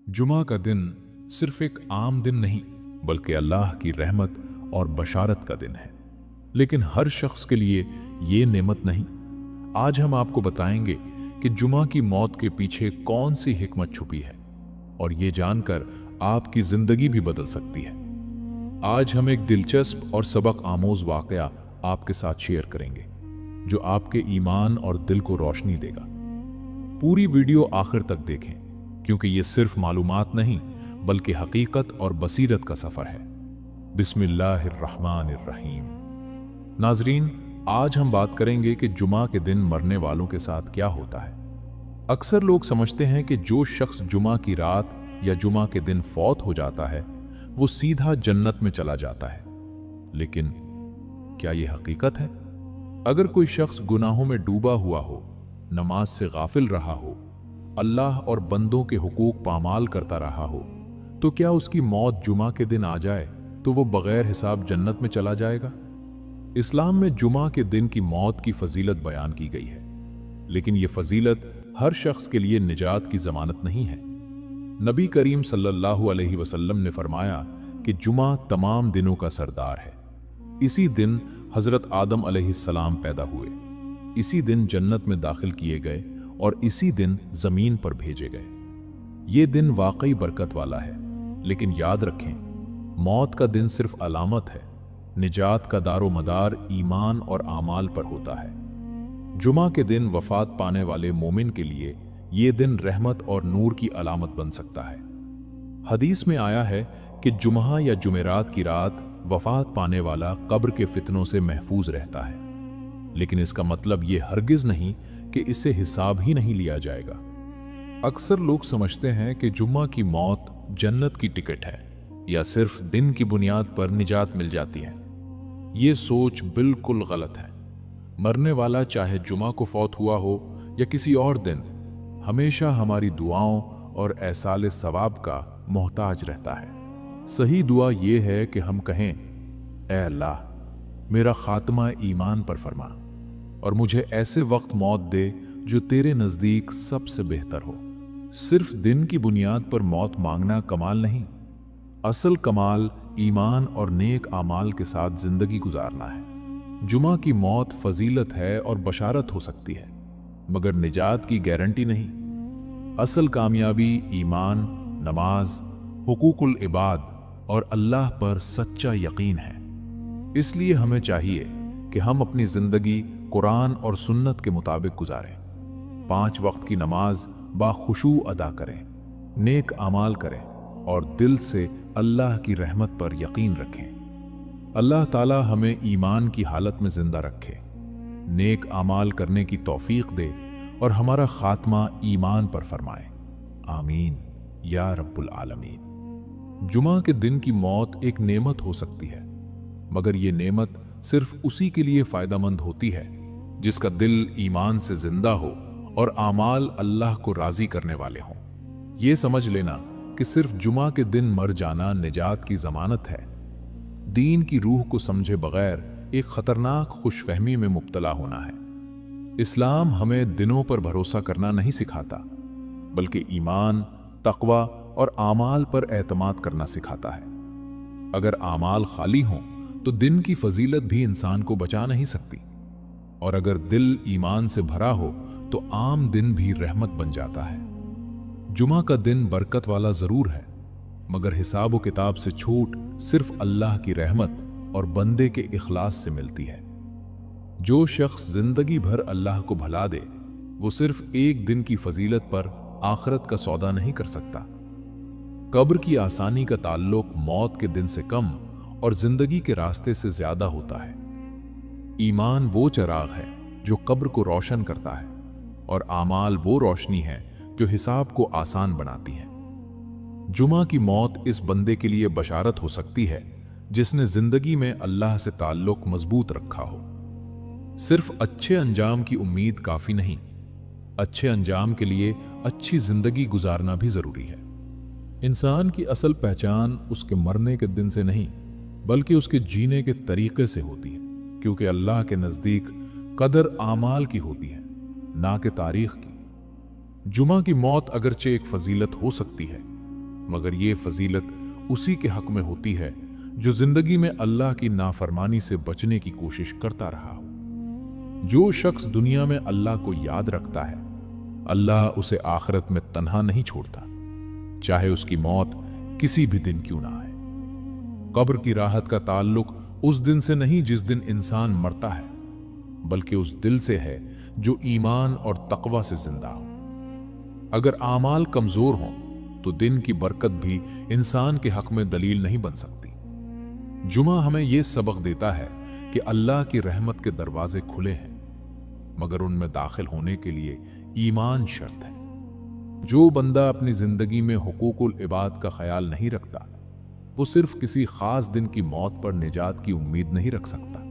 जुमा का दिन सिर्फ एक आम दिन नहीं बल्कि अल्लाह की रहमत और बशारत का दिन है। लेकिन हर शख्स के लिए ये नेमत नहीं। आज हम आपको बताएंगे कि जुमा की मौत के पीछे कौन सी हिकमत छुपी है और ये जानकर आपकी जिंदगी भी बदल सकती है। आज हम एक दिलचस्प और सबक आमोज वाकया आपके साथ शेयर करेंगे जो आपके ईमान और दिल को रोशनी देगा। पूरी वीडियो आखिर तक देखें क्योंकि ये सिर्फ मालूमात नहीं बल्कि हकीकत और बसीरत का सफर है। बिस्मिल्लाहिर्रहमानिर्रहीम। नाजरीन, आज हम बात करेंगे कि जुमा के दिन मरने वालों के साथ क्या होता है। अक्सर लोग समझते हैं कि जो शख्स जुमा की रात या जुमा के दिन फौत हो जाता है वो सीधा जन्नत में चला जाता है, लेकिन क्या ये हकीकत है? अगर कोई शख्स गुनाहों में डूबा हुआ हो, नमाज से गाफिल रहा हो, अल्लाह और बंदों के हुकूक पामाल करता रहा हो, तो क्या उसकी मौत जुमा के दिन आ जाए तो वो बगैर हिसाब जन्नत में चला जाएगा? इस्लाम में जुमा के दिन की मौत की फजीलत बयान की गई है, लेकिन ये फजीलत हर शख्स के लिए निजात की जमानत नहीं है। नबी करीम सल्लल्लाहु अलैहि वसल्लम ने फरमाया कि जुमा तमाम दिनों का सरदार है। इसी दिन हजरत आदम अलैहिस्सलाम पैदा हुए, इसी दिन जन्नत में दाखिल किए गए और इसी दिन जमीन पर भेजे गए। ये दिन वाकई बरकत वाला है, लेकिन याद रखें, मौत का दिन सिर्फ अलामत है। निजात का दारो मदार ईमान और आमाल पर होता है। जुमा के दिन वफात पाने वाले मोमिन के लिए ये दिन रहमत और नूर की अलामत बन सकता है। हदीस में आया है कि जुमा या जुमेरात की रात वफात पाने वाला कब्र के फितनों से महफूज रहता है, लेकिन इसका मतलब ये हरगिज नहीं कि इससे हिसाब ही नहीं लिया जाएगा। अक्सर लोग समझते हैं कि जुम्मा की मौत जन्नत की टिकट है या सिर्फ दिन की बुनियाद पर निजात मिल जाती है। ये सोच बिल्कुल गलत है। मरने वाला चाहे जुमा को फौत हुआ हो या किसी और दिन, हमेशा हमारी दुआओं और एहसाले सवाब का मोहताज रहता है। सही दुआ ये है कि हम कहें, ऐ अल्लाह, मेरा खात्मा ईमान पर फरमा और मुझे ऐसे वक्त मौत दे जो तेरे नज़दीक सबसे बेहतर हो। सिर्फ दिन की बुनियाद पर मौत मांगना कमाल नहीं, असल कमाल ईमान और नेक आमाल के साथ जिंदगी गुजारना है। जुमा की मौत फजीलत है और बशारत हो सकती है, मगर निजात की गारंटी नहीं। असल कामयाबी ईमान, नमाज, हुकूकुल इबाद और अल्लाह पर सच्चा यकीन है। इसलिए हमें चाहिए कि हम अपनी जिंदगी कुरान और सुन्नत के मुताबिक गुजारें। 5 वक्त की नमाज बाखुशू अदा करें, नेक अमाल करें और दिल से अल्लाह की रहमत पर यकीन रखें। अल्लाह ताला हमें ईमान की हालत में जिंदा रखे, नेक अमाल करने की तौफीक दे और हमारा खात्मा ईमान पर फरमाए। आमीन या रब्बुल आलमीन। जुमा के दिन की मौत एक नेमत हो सकती है, मगर ये नेमत सिर्फ उसी के लिए फायदेमंद होती है जिसका दिल ईमान से जिंदा हो और आमाल अल्लाह को राजी करने वाले हों। ये समझ लेना कि सिर्फ जुमा के दिन मर जाना निजात की जमानत है। दीन की रूह को समझे बगैर एक खतरनाक खुशफहमी में मुब्तला होना है। इस्लाम हमें दिनों पर भरोसा करना नहीं सिखाता, बल्कि ईमान, तकवा और आमाल पर एतमाद करना सिखाता है। अगर आमाल खाली हों तो दिन की फजीलत भी इंसान को बचा नहीं सकती, और अगर दिल ईमान से भरा हो तो आम दिन भी रहमत बन जाता है। जुमा का दिन बरकत वाला जरूर है, मगर हिसाब व किताब से छूट सिर्फ अल्लाह की रहमत और बंदे के इखलास से मिलती है। जो शख्स जिंदगी भर अल्लाह को भला दे वो सिर्फ एक दिन की फजीलत पर आखिरत का सौदा नहीं कर सकता। कब्र की आसानी का ताल्लुक मौत के दिन से कम और जिंदगी के रास्ते से ज्यादा होता है। ईमान वो चिराग है जो कब्र को रोशन करता है, और आमाल वो रोशनी है जो हिसाब को आसान बनाती है। जुमा की मौत इस बंदे के लिए बशारत हो सकती है जिसने जिंदगी में अल्लाह से ताल्लुक मजबूत रखा हो। सिर्फ अच्छे अंजाम की उम्मीद काफी नहीं, अच्छे अंजाम के लिए अच्छी जिंदगी गुजारना भी जरूरी है। इंसान की असल पहचान उसके मरने के दिन से नहीं बल्कि उसके जीने के तरीके से होती है, क्योंकि अल्लाह के नज़दीक कदर आमाल की होती है, ना कि तारीख की। जुमा की मौत अगरचे एक फजीलत हो सकती है, मगर ये फजीलत उसी के हक में होती है जो जिंदगी में अल्लाह की नाफरमानी से बचने की कोशिश करता रहा हो। जो शख्स दुनिया में अल्लाह को याद रखता है, अल्लाह उसे आखिरत में तन्हा नहीं छोड़ता, चाहे उसकी मौत किसी भी दिन क्यों ना आए। कब्र की राहत का ताल्लुक उस दिन से नहीं जिस दिन इंसान मरता है, बल्कि उस दिल से है जो ईमान और तकवा से जिंदा हो। अगर आमाल कमजोर हों तो दिन की बरकत भी इंसान के हक में दलील नहीं बन सकती। जुमा हमें यह सबक देता है कि अल्लाह की रहमत के दरवाजे खुले हैं, मगर उनमें दाखिल होने के लिए ईमान शर्त है। जो बंदा अपनी जिंदगी में हुकूकुल इबाद का ख्याल नहीं रखता, वो सिर्फ किसी खास दिन की मौत पर निजात की उम्मीद नहीं रख सकता।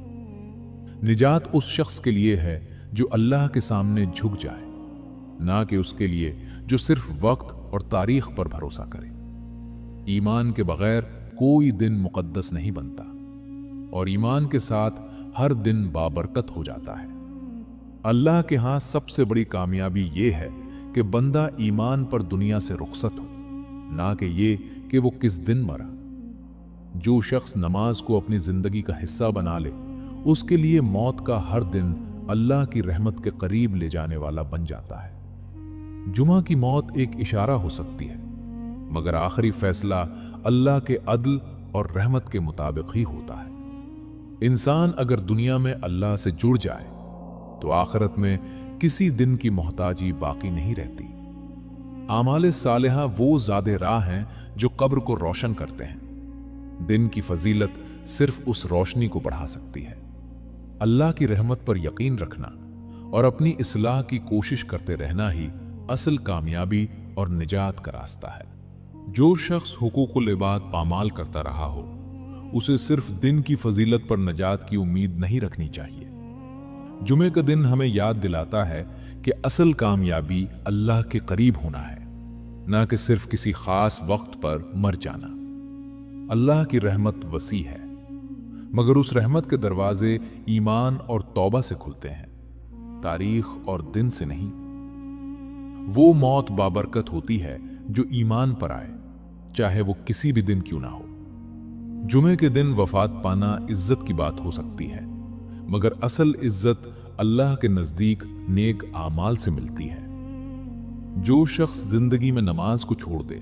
निजात उस शख्स के लिए है जो अल्लाह के सामने झुक जाए, ना कि उसके लिए जो सिर्फ वक्त और तारीख पर भरोसा करे। ईमान के बगैर कोई दिन मुकद्दस नहीं बनता, और ईमान के साथ हर दिन बाबरकत हो जाता है। अल्लाह के हाथ सबसे बड़ी कामयाबी ये है कि बंदा ईमान पर दुनिया से रुखसत हो, ना कि ये कि वो किस दिन मरा। जो शख्स नमाज को अपनी जिंदगी का हिस्सा बना ले, उसके लिए मौत का हर दिन अल्लाह की रहमत के करीब ले जाने वाला बन जाता है। जुमा की मौत एक इशारा हो सकती है, मगर आखिरी फैसला अल्लाह के अदल और रहमत के मुताबिक ही होता है। इंसान अगर दुनिया में अल्लाह से जुड़ जाए तो आखिरत में किसी दिन की मोहताजी बाकी नहीं रहती। आमाले सालेहा वो ज़ादे राह हैं जो कब्र को रोशन करते हैं। दिन की फजीलत सिर्फ उस रोशनी को बढ़ा सकती है। अल्लाह की रहमत पर यकीन रखना और अपनी इस्लाह की कोशिश करते रहना ही असल कामयाबी और निजात का रास्ता है। जो शख्स हुकूकुल इबाद पामाल करता रहा हो, उसे सिर्फ दिन की फजीलत पर निजात की उम्मीद नहीं रखनी चाहिए। जुमे का दिन हमें याद दिलाता है कि असल कामयाबी अल्लाह के करीब होना है, ना कि सिर्फ किसी खास वक्त पर मर जाना। अल्लाह की रहमत वसी है, मगर उस रहमत के दरवाजे ईमान और तौबा से खुलते हैं, तारीख और दिन से नहीं। वो मौत बाबरकत होती है जो ईमान पर आए, चाहे वो किसी भी दिन क्यों ना हो। जुमे के दिन वफात पाना इज्जत की बात हो सकती है, मगर असल इज्जत अल्लाह के नजदीक नेक आमाल से मिलती है। जो शख्स जिंदगी में नमाज को छोड़ दे,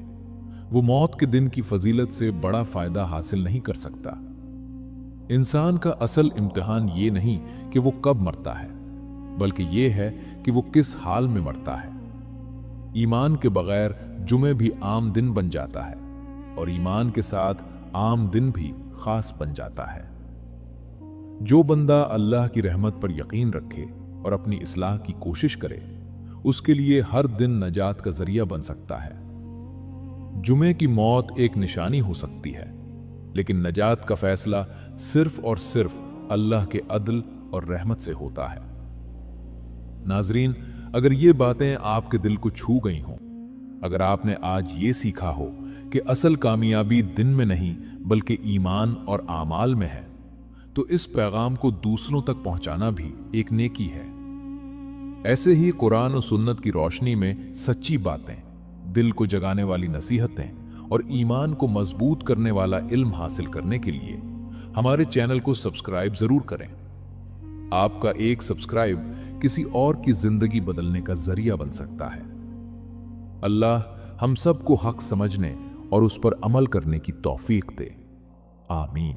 वो मौत के दिन की फजीलत से बड़ा फायदा हासिल नहीं कर सकता। इंसान का असल इम्तिहान ये नहीं कि वो कब मरता है, बल्कि ये है कि वो किस हाल में मरता है। ईमान के बगैर जुमे भी आम दिन बन जाता है, और ईमान के साथ आम दिन भी खास बन जाता है। जो बंदा अल्लाह की रहमत पर यकीन रखे और अपनी इस्लाह की कोशिश करे, उसके लिए हर दिन नजात का जरिया बन सकता है। जुमे की मौत एक निशानी हो सकती है, लेकिन नजात का फैसला सिर्फ और सिर्फ अल्लाह के अदल और रहमत से होता है। नाजरीन, अगर ये बातें आपके दिल को छू गई हों, अगर आपने आज ये सीखा हो कि असल कामयाबी दिन में नहीं बल्कि ईमान और आमाल में है, तो इस पैगाम को दूसरों तक पहुंचाना भी एक नेकी है। ऐसे ही कुरान और सुन्नत की रोशनी में सच्ची बातें, दिल को जगाने वाली नसीहतें और ईमान को मजबूत करने वाला इल्म हासिल करने के लिए हमारे चैनल को सब्सक्राइब जरूर करें। आपका एक सब्सक्राइब किसी और की जिंदगी बदलने का जरिया बन सकता है। अल्लाह हम सबको हक समझने और उस पर अमल करने की तौफीक दे। आमीन।